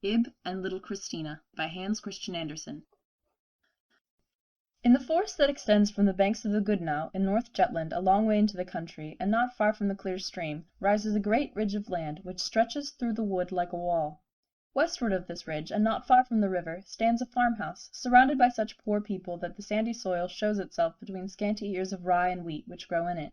Ib and Little Christina by Hans Christian Andersen. In the forest that extends from the banks of the Goodenow in North Jutland a long way into the country, and not far from the clear stream, rises a great ridge of land which stretches through the wood like a wall. Westward of this ridge, and not far from the river, stands a farmhouse, surrounded by such poor people that the sandy soil shows itself between scanty ears of rye and wheat which grow in it.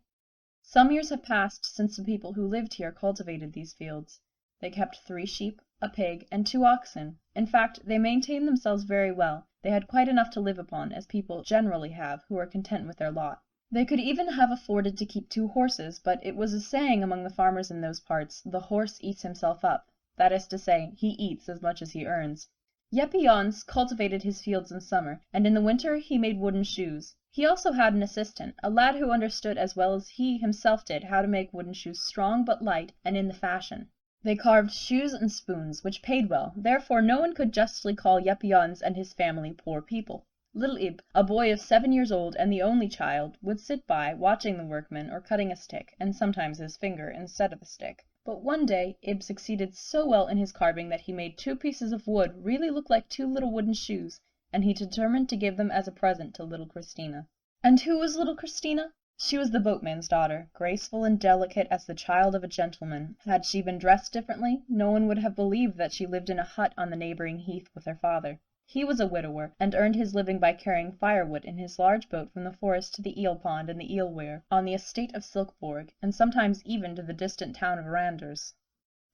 Some years have passed since the people who lived here cultivated these fields. They kept 3 sheep, a pig, and 2 oxen. In fact, they maintained themselves very well. They had quite enough to live upon, as people generally have who are content with their lot. They could even have afforded to keep 2 horses, but it was a saying among the farmers in those parts, "The horse eats himself up." That is to say, he eats as much as he earns. Jeppe Jans cultivated his fields in summer, and in the winter he made wooden shoes. He also had an assistant, a lad who understood as well as he himself did how to make wooden shoes strong but light and in the fashion. They carved shoes and spoons, which paid well, therefore no one could justly call Jeppe Jans and his family poor people. Little Ib, a boy of 7 years old and the only child, would sit by, watching the workmen or cutting a stick, and sometimes his finger instead of a stick. But one day Ib succeeded so well in his carving that he made 2 pieces of wood really look like 2 little wooden shoes, and he determined to give them as a present to little Christina. And who was little Christina? She was the boatman's daughter, graceful and delicate as the child of a gentleman. Had she been dressed differently, no one would have believed that she lived in a hut on the neighboring heath with her father. He was a widower, and earned his living by carrying firewood in his large boat from the forest to the eel pond and the eel weir, on the estate of Silkeborg, and sometimes even to the distant town of Randers.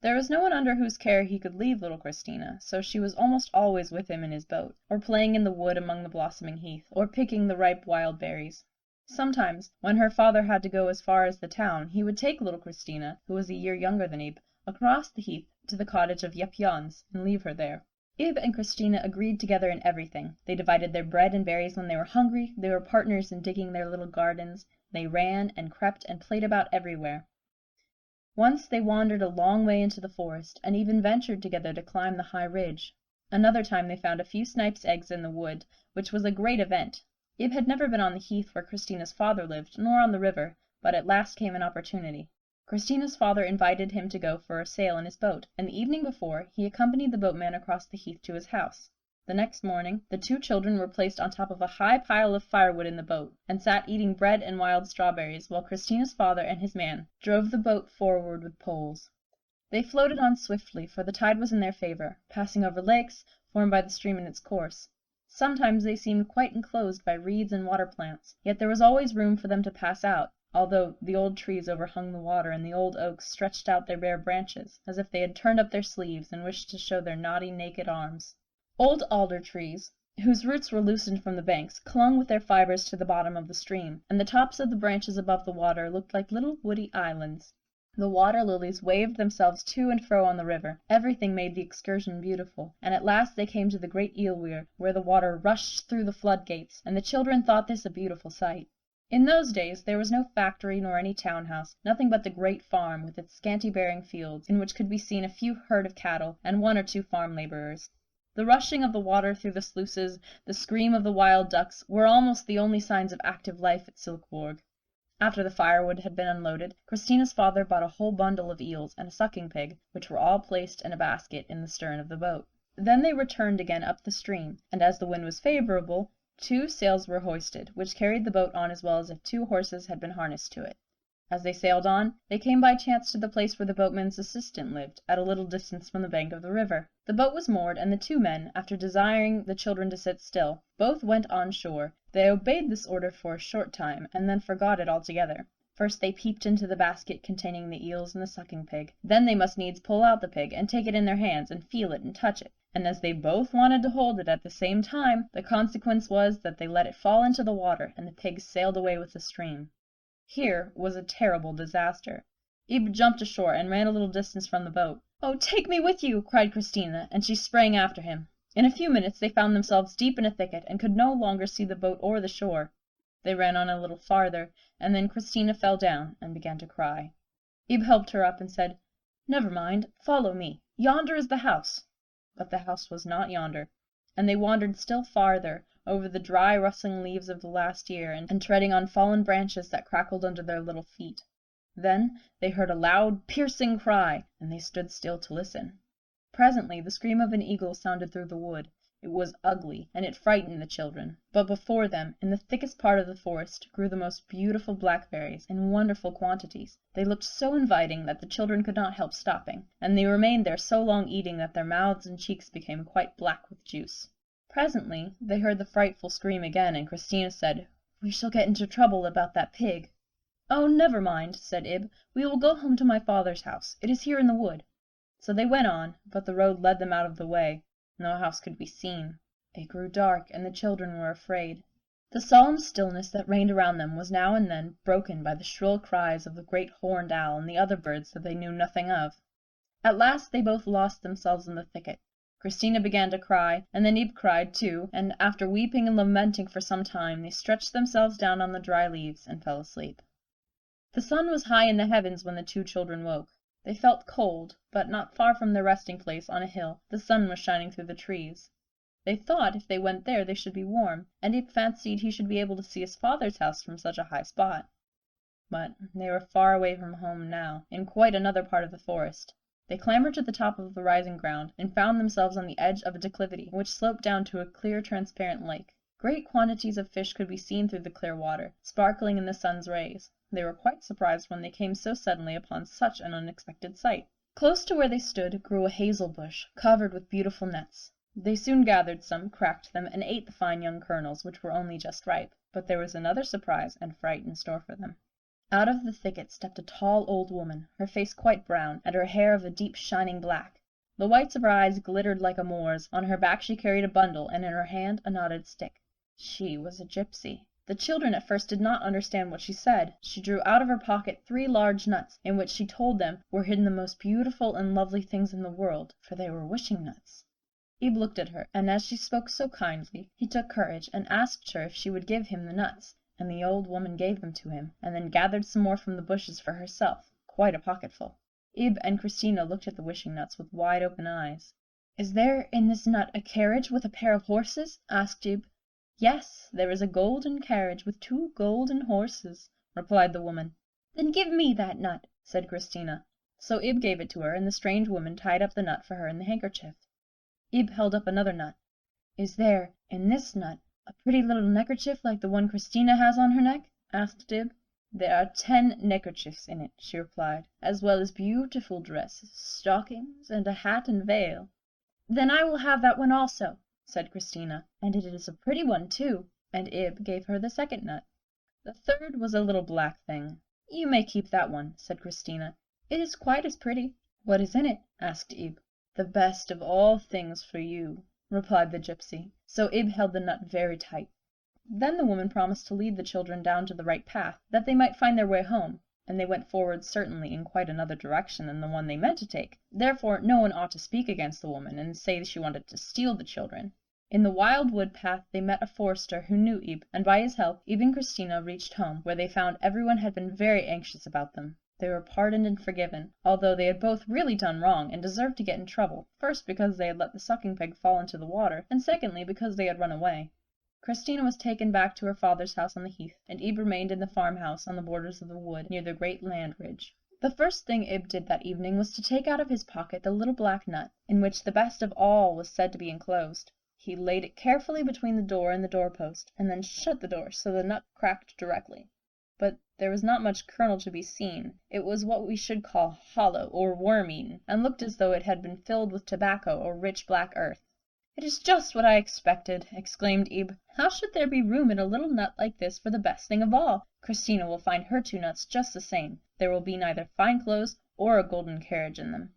There was no one under whose care he could leave little Christina, so she was almost always with him in his boat, or playing in the wood among the blossoming heath, or picking the ripe wild berries. Sometimes, when her father had to go as far as the town, he would take little Christina, who was a year younger than Ib, across the heath to the cottage of Jeppe Jans, and leave her there. Ib and Christina agreed together in everything. They divided their bread and berries when they were hungry, they were partners in digging their little gardens, they ran and crept and played about everywhere. Once they wandered a long way into the forest, and even ventured together to climb the high ridge. Another time they found a few snipes' eggs in the wood, which was a great event. Ib had never been on the heath where Christina's father lived, nor on the river, but at last came an opportunity. Christina's father invited him to go for a sail in his boat, and the evening before he accompanied the boatman across the heath to his house. The next morning the 2 children were placed on top of a high pile of firewood in the boat, and sat eating bread and wild strawberries, while Christina's father and his man drove the boat forward with poles. They floated on swiftly, for the tide was in their favor, passing over lakes formed by the stream in its course. Sometimes they seemed quite enclosed by reeds and water plants, yet there was always room for them to pass out, although the old trees overhung the water and the old oaks stretched out their bare branches, as if they had turned up their sleeves and wished to show their knotty, naked arms. Old alder trees, whose roots were loosened from the banks, clung with their fibers to the bottom of the stream, and the tops of the branches above the water looked like little woody islands. The water lilies waved themselves to and fro on the river. Everything made the excursion beautiful, and at last they came to the great eel weir, where the water rushed through the floodgates, and the children thought this a beautiful sight. In those days there was no factory nor any town house, nothing but the great farm with its scanty bearing fields, in which could be seen a few herd of cattle and 1 or 2 farm labourers. The rushing of the water through the sluices, the scream of the wild ducks, were almost the only signs of active life at Silkeborg. After the firewood had been unloaded, Christina's father bought a whole bundle of eels and a sucking pig, which were all placed in a basket in the stern of the boat. Then they returned again up the stream, and as the wind was favourable, 2 sails were hoisted, which carried the boat on as well as if 2 horses had been harnessed to it. As they sailed on, they came by chance to the place where the boatman's assistant lived, at a little distance from the bank of the river. The boat was moored, and the 2 men, after desiring the children to sit still, both went on shore. They obeyed this order for a short time, and then forgot it altogether. First they peeped into the basket containing the eels and the sucking pig. Then they must needs pull out the pig, and take it in their hands, and feel it and touch it. And as they both wanted to hold it at the same time, the consequence was that they let it fall into the water, and the pig sailed away with the stream. Here was a terrible disaster. Ib jumped ashore and ran a little distance from the boat. "Oh, take me with you!" cried Christina, and she sprang after him. In a few minutes they found themselves deep in a thicket, and could no longer see the boat or the shore. They ran on a little farther, and then Christina fell down and began to cry. Ib helped her up and said, "Never mind, follow me. Yonder is the house." But the house was not yonder, and they wandered still farther, over the dry rustling leaves of the last year, and treading on fallen branches that crackled under their little feet. Then they heard a loud, piercing cry, and they stood still to listen. Presently the scream of an eagle sounded through the wood. It was ugly, and it frightened the children. But before them, in the thickest part of the forest, grew the most beautiful blackberries in wonderful quantities. They looked so inviting that the children could not help stopping, and they remained there so long eating that their mouths and cheeks became quite black with juice. Presently they heard the frightful scream again, and Christina said, "We shall get into trouble about that pig." "Oh, never mind," said Ib. "We will go home to my father's house. It is here in the wood." So they went on, but the road led them out of the way. No house could be seen. It grew dark, and the children were afraid. The solemn stillness that reigned around them was now and then broken by the shrill cries of the great horned owl and the other birds that they knew nothing of. At last they both lost themselves in the thicket. Christina began to cry, and then Ib cried too, and after weeping and lamenting for some time, they stretched themselves down on the dry leaves and fell asleep. The sun was high in the heavens when the two children woke. They felt cold, but not far from their resting place on a hill the sun was shining through the trees. They thought if they went there they should be warm, and Ib fancied he should be able to see his father's house from such a high spot. But they were far away from home now, in quite another part of the forest. They clambered to the top of the rising ground, and found themselves on the edge of a declivity which sloped down to a clear transparent lake. Great quantities of fish could be seen through the clear water, sparkling in the sun's rays. They were quite surprised when they came so suddenly upon such an unexpected sight. Close to where they stood grew a hazel bush, covered with beautiful nuts. They soon gathered some, cracked them, and ate the fine young kernels, which were only just ripe. But there was another surprise and fright in store for them. Out of the thicket stepped a tall old woman, her face quite brown, and her hair of a deep shining black. The whites of her eyes glittered like a Moor's. On her back she carried a bundle, and in her hand a knotted stick. She was a gypsy. The children at first did not understand what she said. She drew out of her pocket 3 large nuts, in which she told them were hidden the most beautiful and lovely things in the world, for they were wishing nuts. Ib looked at her, and as she spoke so kindly, he took courage and asked her if she would give him the nuts, and the old woman gave them to him, and then gathered some more from the bushes for herself, quite a pocketful. Ib and Christina looked at the wishing nuts with wide open eyes. "Is there in this nut a carriage with a pair of horses?" asked Ib. "Yes, there is a golden carriage with 2 golden horses," replied the woman. "Then give me that nut," said Christina. So Ib gave it to her, and the strange woman tied up the nut for her in the handkerchief. Ib held up another nut. "Is there, in this nut, a pretty little neckerchief like the one Christina has on her neck?" asked Ib. "There are 10 neckerchiefs in it," she replied, "as well as beautiful dresses, stockings, and a hat and veil." "Then I will have that one also," said Christina, "and it is a pretty one too," and Ib gave her the second nut. The third was a little black thing. "You may keep that one," said Christina. "It is quite as pretty." "What is in it?" asked Ib. "The best of all things for you," replied the gypsy. So Ib held the nut very tight. Then the woman promised to lead the children down to the right path, that they might find their way home, and they went forward certainly in quite another direction than the one they meant to take. Therefore no one ought to speak against the woman and say she wanted to steal the children. In the wild wood path they met a forester who knew Ib, and by his help Ib and Christina reached home, where they found everyone had been very anxious about them. They were pardoned and forgiven, although they had both really done wrong and deserved to get in trouble, first because they had let the sucking pig fall into the water, and secondly because they had run away. Christina was taken back to her father's house on the heath, and Ib remained in the farmhouse on the borders of the wood near the great land ridge. The first thing Ib did that evening was to take out of his pocket the little black nut, in which the best of all was said to be enclosed. He laid it carefully between the door and the doorpost, and then shut the door so the nut cracked directly. But there was not much kernel to be seen. It was what we should call hollow or worm-eaten, and looked as though it had been filled with tobacco or rich black earth. "It is just what I expected," exclaimed Ib. "How should there be room in a little nut like this for the best thing of all? Christina will find her 2 nuts just the same. There will be neither fine clothes or a golden carriage in them."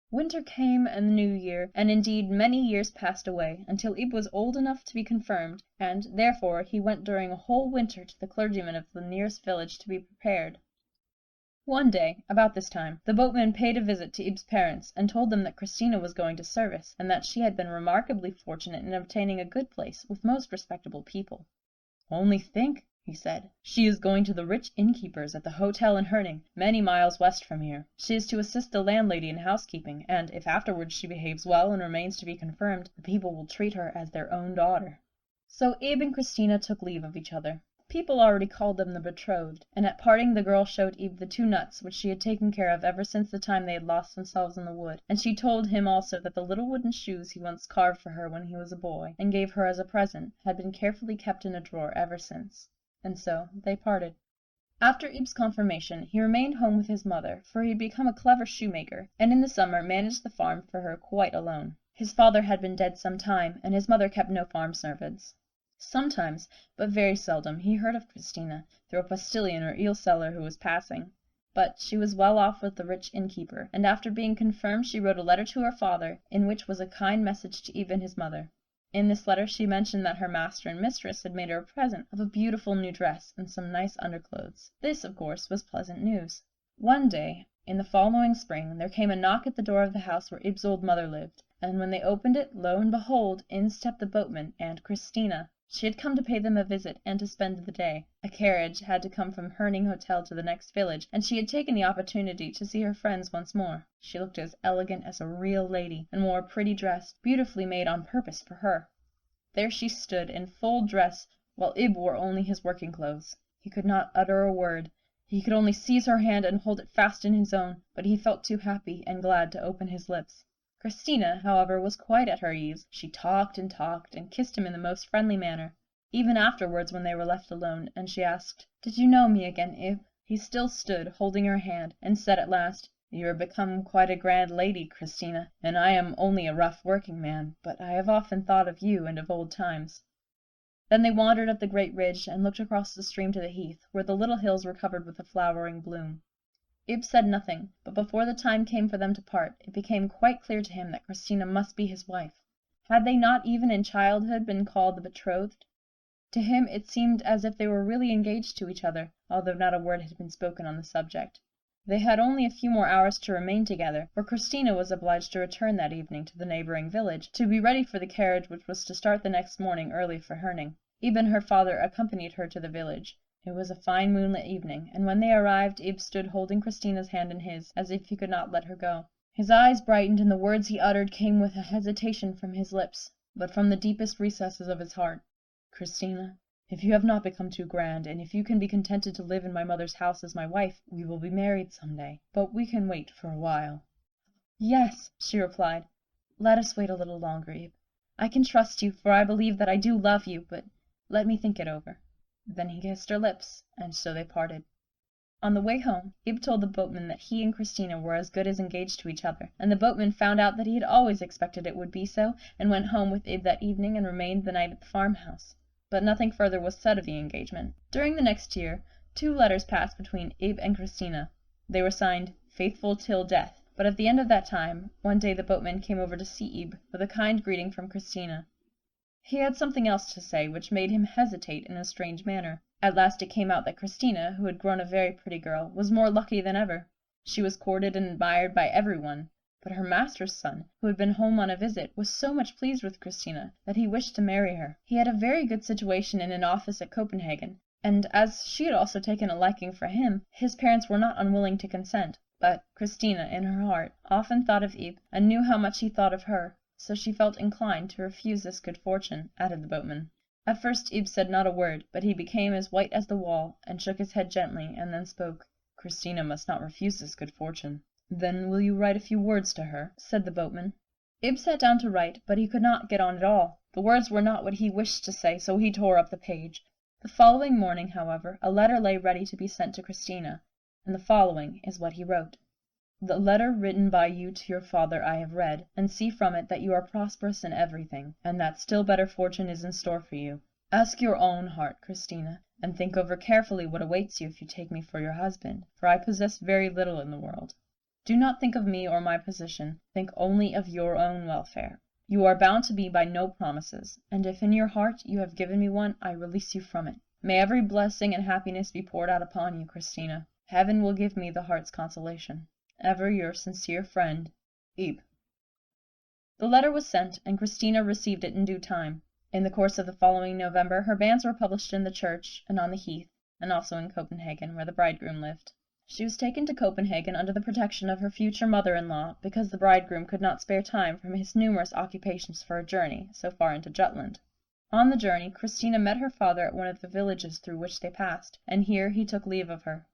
Winter came and the new year, and indeed many years passed away, until Ib was old enough to be confirmed, and, therefore, he went during a whole winter to the clergyman of the nearest village to be prepared. One day, about this time, the boatman paid a visit to Ib's parents, and told them that Christina was going to service, and that she had been remarkably fortunate in obtaining a good place with most respectable people. "Only think," he said, "she is going to the rich innkeeper's at the hotel in Herning, many miles west from here. She is to assist the landlady in housekeeping, and if afterwards she behaves well and remains to be confirmed, the people will treat her as their own daughter." So Ib and Christina took leave of each other. people already called them the betrothed, and at parting the girl showed Ebe the 2 nuts which she had taken care of ever since the time they had lost themselves in the wood, and she told him also that the little wooden shoes he once carved for her when he was a boy, and gave her as a present, had been carefully kept in a drawer ever since. And so they parted. After Ebe's confirmation he remained home with his mother, for he had become a clever shoemaker, and in the summer managed the farm for her quite alone. His father had been dead some time, and his mother kept no farm servants. Sometimes, but very seldom, he heard of Christina through a postilion or eel seller who was passing. But she was well off with the rich innkeeper, and after being confirmed she wrote a letter to her father, in which was a kind message to Ebe and his mother. In this letter she mentioned that her master and mistress had made her a present of a beautiful new dress and some nice underclothes. This, of course, was pleasant news. One day, in the following spring, there came a knock at the door of the house where Ebe's old mother lived, and when they opened it, lo and behold, in stepped the boatman and Christina. She had come to pay them a visit and to spend the day. A carriage had to come from Herning Hotel to the next village, and she had taken the opportunity to see her friends once more. She looked as elegant as a real lady, and wore a pretty dress, beautifully made on purpose for her. There she stood in full dress, while Ebe wore only his working clothes. He could not utter a word. He could only seize her hand and hold it fast in his own, but he felt too happy and glad to open his lips. Christina, however, was quite at her ease. She talked, and kissed him in the most friendly manner. Even afterwards, when they were left alone, and she asked, "Did you know me again, Ebe?" he still stood, holding her hand, and said at last, "You are become quite a grand lady, Christina, and I am only a rough working man, but I have often thought of you and of old times." Then they wandered up the great ridge, and looked across the stream to the heath, where the little hills were covered with a flowering bloom. Ebe said nothing, but before the time came for them to part, it became quite clear to him that Christina must be his wife. Had they not even in childhood been called the betrothed? To him it seemed as if they were really engaged to each other, although not a word had been spoken on the subject. They had only a few more hours to remain together, for Christina was obliged to return that evening to the neighboring village, to be ready for the carriage which was to start the next morning early for Herning. Ebe and her father accompanied her to the village. It was a fine moonlit evening, and when they arrived Ebe stood holding Christina's hand in his, as if he could not let her go. His eyes brightened, and the words he uttered came with a hesitation from his lips, but from the deepest recesses of his heart. "Christina, if you have not become too grand, and if you can be contented to live in my mother's house as my wife, we will be married some day. But we can wait for a while." "Yes," she replied. "Let us wait a little longer, Ebe. I can trust you, for I believe that I do love you, but let me think it over." Then he kissed her lips, and so they parted. On the way home, Ebe told the boatman that he and Christina were as good as engaged to each other, and the boatman found out that he had always expected it would be so, and went home with Ebe that evening and remained the night at the farmhouse. But nothing further was said of the engagement. During the next year 2 letters passed between Ebe and Christina. They were signed "Faithful till death," but at the end of that time, one day the boatman came over to see Ebe, with a kind greeting from Christina. He had something else to say, which made him hesitate in a strange manner. At last it came out that Christina, who had grown a very pretty girl, was more lucky than ever. She was courted and admired by everyone, but her master's son, who had been home on a visit, was so much pleased with Christina that he wished to marry her. He had a very good situation in an office at Copenhagen, and as she had also taken a liking for him, his parents were not unwilling to consent. But Christina, in her heart, often thought of Ebe, and knew how much he thought of her, so she felt inclined to refuse this good fortune, added the boatman. At first Ebe said not a word, but he became as white as the wall, and shook his head gently, and then spoke. "Christina must not refuse this good fortune." "Then will you write a few words to her?" said the boatman. Ebe sat down to write, but he could not get on at all. The words were not what he wished to say, so he tore up the page. The following morning, however, a letter lay ready to be sent to Christina, and the following is what he wrote. "The letter written by you to your father I have read, and see from it that you are prosperous in everything, and that still better fortune is in store for you. Ask your own heart, Christina, and think over carefully what awaits you if you take me for your husband, for I possess very little in the world. Do not think of me or my position, think only of your own welfare. You are bound to me by no promises, and if in your heart you have given me one, I release you from it. May every blessing and happiness be poured out upon you, Christina. Heaven will give me the heart's consolation. Ever your sincere friend, Ebe." The letter was sent, and Christina received it in due time. In the course of the following November her banns were published in the church and on the heath, and also in Copenhagen, where the bridegroom lived. She was taken to Copenhagen under the protection of her future mother-in-law, because the bridegroom could not spare time from his numerous occupations for a journey so far into Jutland. On the journey Christina met her father at one of the villages through which they passed, and here he took leave of her.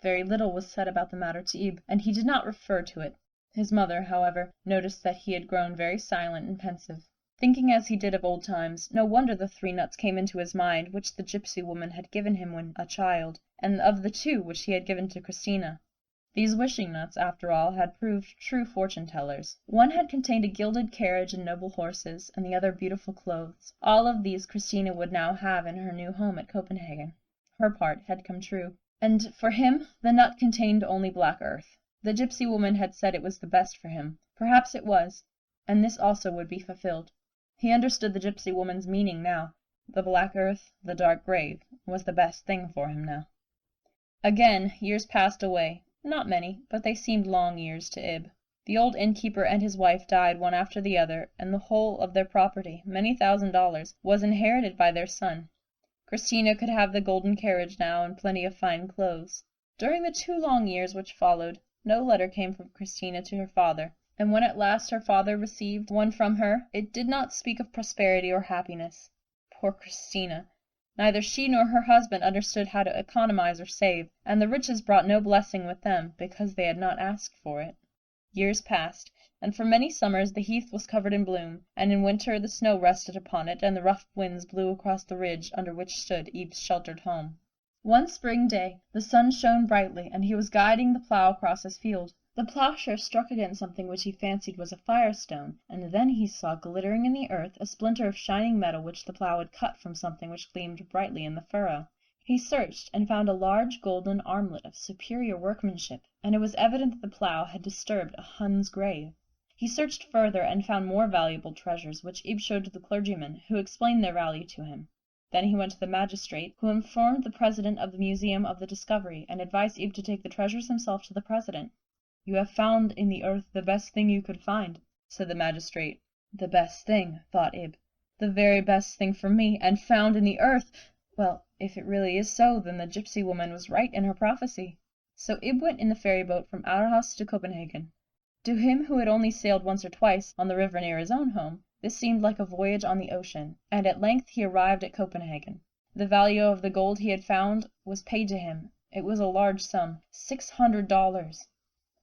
Very little was said about the matter to Ib, and he did not refer to it. His mother, however, noticed that he had grown very silent and pensive. Thinking as he did of old times, no wonder the 3 nuts came into his mind which the gypsy woman had given him when a child, and of the 2 which he had given to Christina. These wishing nuts, after all, had proved true fortune-tellers. One had contained a gilded carriage and noble horses, and the other beautiful clothes. All of these Christina would now have in her new home at Copenhagen. Her part had come true. And for him the nut contained only black earth. The gypsy woman had said it was the best for him. Perhaps it was, and this also would be fulfilled. He understood the gypsy woman's meaning now. The black earth, the dark grave, was the best thing for him now. Again years passed away. Not many, but they seemed long years to Ib. The old innkeeper and his wife died one after the other, and the whole of their property, many $1,000s, was inherited by their son. Christina could have the golden carriage now and plenty of fine clothes. During the 2 long years which followed, no letter came from Christina to her father, and when at last her father received one from her, it did not speak of prosperity or happiness. Poor Christina! Neither she nor her husband understood how to economize or save, and the riches brought no blessing with them, because they had not asked for it. Years passed, and for many summers the heath was covered in bloom, and in winter the snow rested upon it, and the rough winds blew across the ridge under which stood Ib's sheltered home. One spring day the sun shone brightly, and he was guiding the plough across his field. The ploughshare struck against something which he fancied was a firestone, and then he saw glittering in the earth a splinter of shining metal which the plough had cut from something which gleamed brightly in the furrow. He searched, and found a large golden armlet of superior workmanship, and it was evident that the plough had disturbed a Hun's grave. He searched further, and found more valuable treasures, which Ib showed to the clergyman, who explained their value to him. Then he went to the magistrate, who informed the president of the museum of the discovery, and advised Ib to take the treasures himself to the president. "You have found in the earth the best thing you could find," said the magistrate. The best thing, thought Ib. The very best thing for me, and found in the earth! Well, if it really is so, then the gypsy woman was right in her prophecy. So Ib went in the ferry boat from Aarhus to Copenhagen. To him who had only sailed once or twice on the river near his own home, this seemed like a voyage on the ocean, and at length he arrived at Copenhagen. The value of the gold he had found was paid to him. It was a large sum, $600.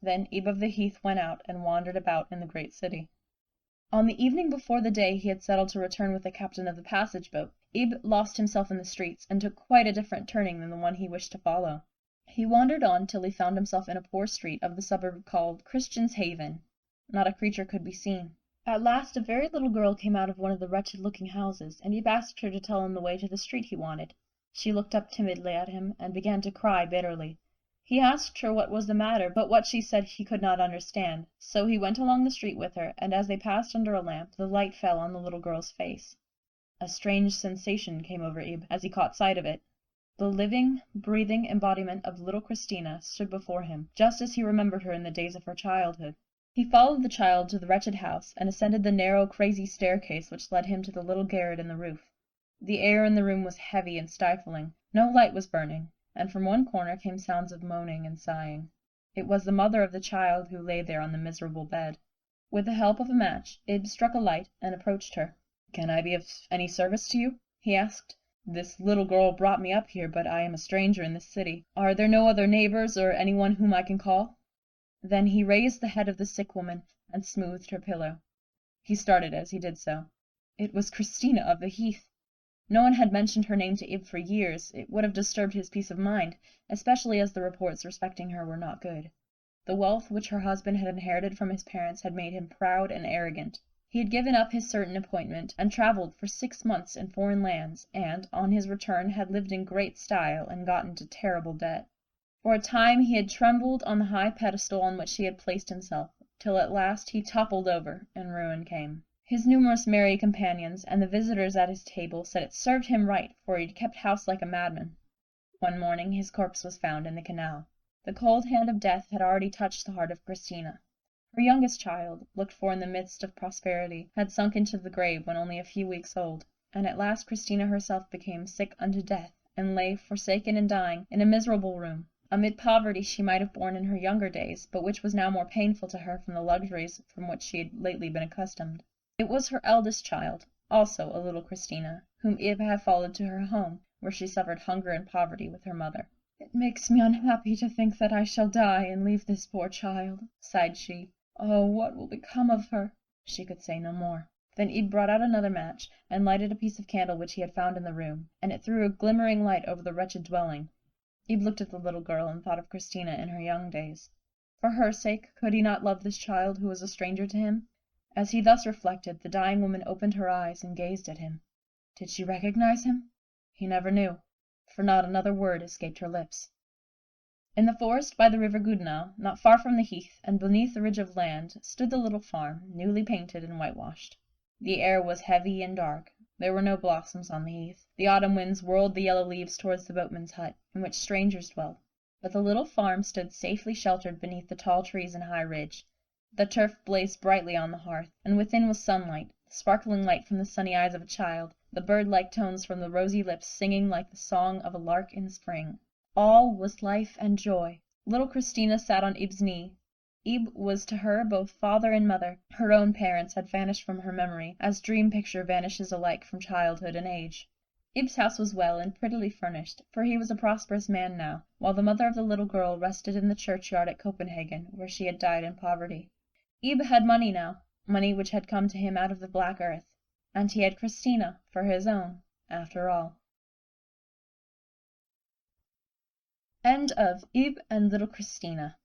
Then Ib of the Heath went out and wandered about in the great city. On the evening before the day he had settled to return with the captain of the passage boat, Ib lost himself in the streets, and took quite a different turning than the one he wished to follow. He wandered on till he found himself in a poor street of the suburb called Christian's Haven. Not a creature could be seen. At last a very little girl came out of one of the wretched-looking houses, and Ib asked her to tell him the way to the street he wanted. She looked up timidly at him, and began to cry bitterly. He asked her what was the matter, but what she said he could not understand, so he went along the street with her, and as they passed under a lamp the light fell on the little girl's face. A strange sensation came over Ib as he caught sight of it. The living, breathing embodiment of little Christina stood before him, just as he remembered her in the days of her childhood. He followed the child to the wretched house, and ascended the narrow, crazy staircase which led him to the little garret in the roof. The air in the room was heavy and stifling. No light was burning, and from one corner came sounds of moaning and sighing. It was the mother of the child who lay there on the miserable bed. With the help of a match, Ib struck a light and approached her. "Can I be of any service to you?" he asked. "This little girl brought me up here, but I am a stranger in this city. Are there no other neighbors or anyone whom I can call?" Then he raised the head of the sick woman and smoothed her pillow. He started as he did so. It was Christina of the Heath. No one had mentioned her name to Ib for years. It would have disturbed his peace of mind, especially as the reports respecting her were not good. The wealth which her husband had inherited from his parents had made him proud and arrogant. He had given up his certain appointment, and travelled for 6 months in foreign lands, and, on his return, had lived in great style and got into terrible debt. For a time he had trembled on the high pedestal on which he had placed himself, till at last he toppled over, and ruin came. His numerous merry companions and the visitors at his table said it served him right, for he had kept house like a madman. One morning his corpse was found in the canal. The cold hand of death had already touched the heart of Christina. Her youngest child, looked for in the midst of prosperity, had sunk into the grave when only a few weeks old, and at last Christina herself became sick unto death, and lay, forsaken and dying, in a miserable room, amid poverty she might have borne in her younger days, but which was now more painful to her from the luxuries from which she had lately been accustomed. It was her eldest child, also a little Christina, whom Ib had followed to her home, where she suffered hunger and poverty with her mother. "It makes me unhappy to think that I shall die and leave this poor child," sighed she. "Oh, what will become of her?" She could say no more. Then Ib brought out another match, and lighted a piece of candle which he had found in the room, and it threw a glimmering light over the wretched dwelling. Ib looked at the little girl and thought of Christina in her young days. For her sake could he not love this child who was a stranger to him? As he thus reflected, the dying woman opened her eyes and gazed at him. Did she recognize him? He never knew, for not another word escaped her lips. In the forest by the river Goodenow, not far from the heath, and beneath the ridge of land, stood the little farm, newly painted and whitewashed. The air was heavy and dark. There were no blossoms on the heath. The autumn winds whirled the yellow leaves towards the boatman's hut, in which strangers dwelt. But the little farm stood safely sheltered beneath the tall trees and high ridge. The turf blazed brightly on the hearth, and within was sunlight, the sparkling light from the sunny eyes of a child, the bird-like tones from the rosy lips singing like the song of a lark in spring. All was life and joy. Little Christina sat on Ib's knee. Ib was to her both father and mother. Her own parents had vanished from her memory, as dream picture vanishes alike from childhood and age. Ib's house was well and prettily furnished, for he was a prosperous man now, while the mother of the little girl rested in the churchyard at Copenhagen, where she had died in poverty. Ib had money now, money which had come to him out of the black earth, and he had Christina for his own, after all. End of Ib and Little Christina.